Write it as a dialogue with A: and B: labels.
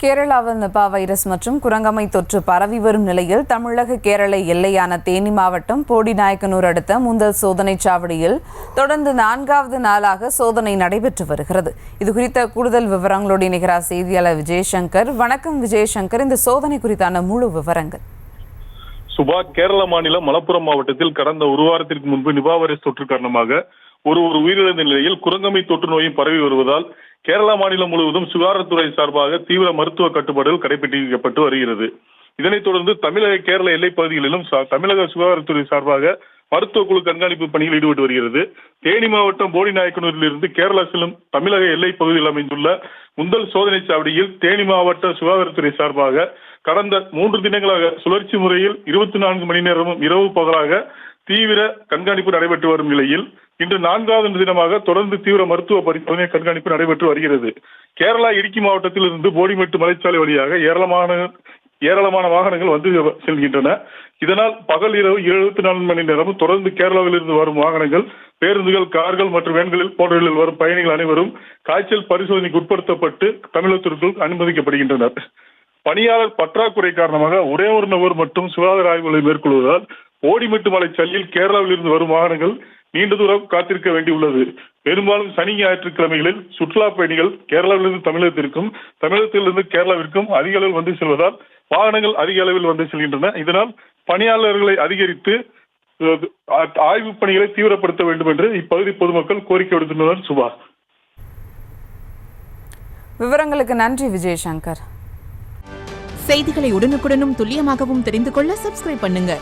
A: கேரளாவில் Nipah virus மற்றும் குரங்கம்மை தொற்று பரவி வரும் நிலையில் தமிழக கேரள எல்லையான தேனி மாவட்டம் போடிநாயக்கனூர் அடுத்த முந்தல் சோதனைச் சாவடியில் தொடர்ந்து 4வது நாளாக சோதனை நடைபெற்று வருகிறது. இதுகுறித்த கூடுதல் விவரங்களோடு இணைகிறார் செய்தியாளர் விஜயசங்கர். வணக்கம் விஜயசங்கர், இந்த சோதனை குறித்தான முழு விவரங்கள்.
B: சுபா, கேரள மாநிலம் மலப்புரம் மாவட்டத்தில் கடந்த ஒரு வாரத்திற்கு முன்பு நிபா வைரஸ் தொற்று காரணமாக ஒருவர் உயிரிழந்த நிலையில் குரங்கம்மை தொற்று நோயும் பரவி வருவதால் கேரளா மாநிலம் முழுவதும் சுகாதாரத்துறை சார்பாக தீவிர மருத்துவ கட்டுப்பாடுகள் கடைபிடிக்கப்பட்டு வருகிறது. இதனைத் தொடர்ந்து தமிழக கேரள எல்லைப் பகுதிகளிலும் தமிழக சுகாதாரத்துறை சார்பாக மருத்துவ குழு கண்காணிப்பு பணியில் ஈடுபட்டு வருகிறது. தேனி மாவட்டம் போடிநாயக்கனூரில் இருந்து கேரளா செல்லும் தமிழக எல்லைப் பகுதியில் அமைந்துள்ள முந்தல் சோதனை சாவடியில் தேனி மாவட்ட சுகாதாரத்துறை சார்பாக கடந்த 3 தினங்களாக சுழற்சி முறையில் 24 மணி நேரமும் இரவு பகலாக தீவிர கண்காணிப்பு நடைபெற்று வரும் நிலையில் இன்று 4வது தினமாக தொடர்ந்து தீவிர மருத்துவ பரிசோதனை கண்காணிப்பு நடைபெற்று வருகிறது. கேரளா இடுக்கி மாவட்டத்தில் இருந்து போடிமெட்டு மலைச்சாலை வழியாக ஏராளமான வாகனங்கள் வந்து செல்கின்றன. இதனால் பகல் இரவு 24 மணி நேரமும் தொடர்ந்து கேரளாவில் இருந்து வரும் வாகனங்கள், பேருந்துகள், கார்கள் மற்றும் வேன்களில் போன்றவர்களில் வரும் பயணிகள் அனைவரும் காய்ச்சல் பரிசோதனைக்கு உட்படுத்தப்பட்டு தமிழகத்திற்குள் அனுமதிக்கப்படுகின்றனர். பணியாளர் பற்றாக்குறை காரணமாக ஒரே ஒரு நபர் மட்டும் சுகாதார ஆய்வுகளை மேற்கொள்வதால் போடிமெட்டு மலைச்சாலையில் கேரளாவில் இருந்து வரும் வாகனங்கள் நீண்ட தூரம் காத்திருக்க வேண்டியுள்ளது. பெரும்பாலும் சனி ஞாயிற்றுக்கிழமைகளில் சுற்றுலா பயணிகள் கேரளாவிலிருந்து தமிழகத்திற்கும், தமிழகத்திலிருந்து கேரளாவிற்கும் அதிக அளவில் வந்து செல்வதால் வாகனங்கள் அதிக அளவில் வந்து செல்கின்றன. இதனால் பணியாளர்களை அதிகரித்து ஆய்வு பணிகளை தீவிரப்படுத்த வேண்டும் என்று இப்பகுதி பொதுமக்கள் கோரிக்கை விடுத்துள்ளனர். சுபா,
A: விவரங்களுக்கு நன்றி விஜயசங்கர்.
C: செய்திகளை உடனுக்குடனும் துல்லியமாகவும் தெரிந்து கொள்ள சப்ஸ்கிரைப் பண்ணுங்க.